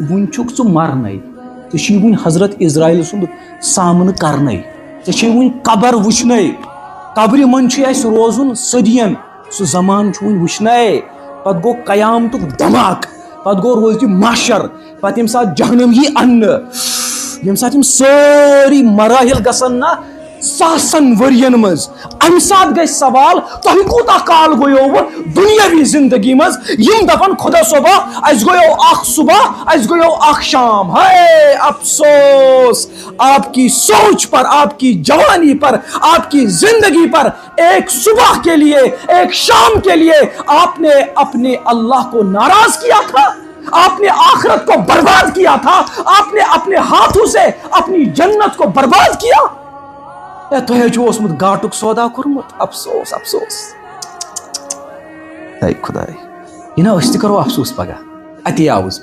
One छु मरने one हजरत Israel सुंद सामन करने वन कबर वुचने कब्र मन रोजुन सदियन सह जमान वन वुचने पत गो कयामतुक धमाक पत गो रोज माशर पत यम सात जहन्नम यी अन्न यम सात यम सारी मराहिल गसन ना सासन वरियन मज अम सात गई सवाल तुम कूता काल गयो दुनियावी जिंदगी मज यम दपन खुदा सोबा अस गयो अख सुबह अस गयो अख शाम। हाय अफसोस आपकी सोच पर, आपकी जवानी पर, आपकी जिंदगी पर। एक सुबह के लिए, एक शाम के लिए आपने अपने अल्लाह को नाराज किया था, आपने आखिरत को बर्बाद किया था, आपने अपने हाथों से अपनी जन्नत को बर्बाद किया। तुमुत गाटुक सौदा कोर्मुत। अफसोस अफसोस। खुदाई यह ना करो अफसोस पगह अति आउस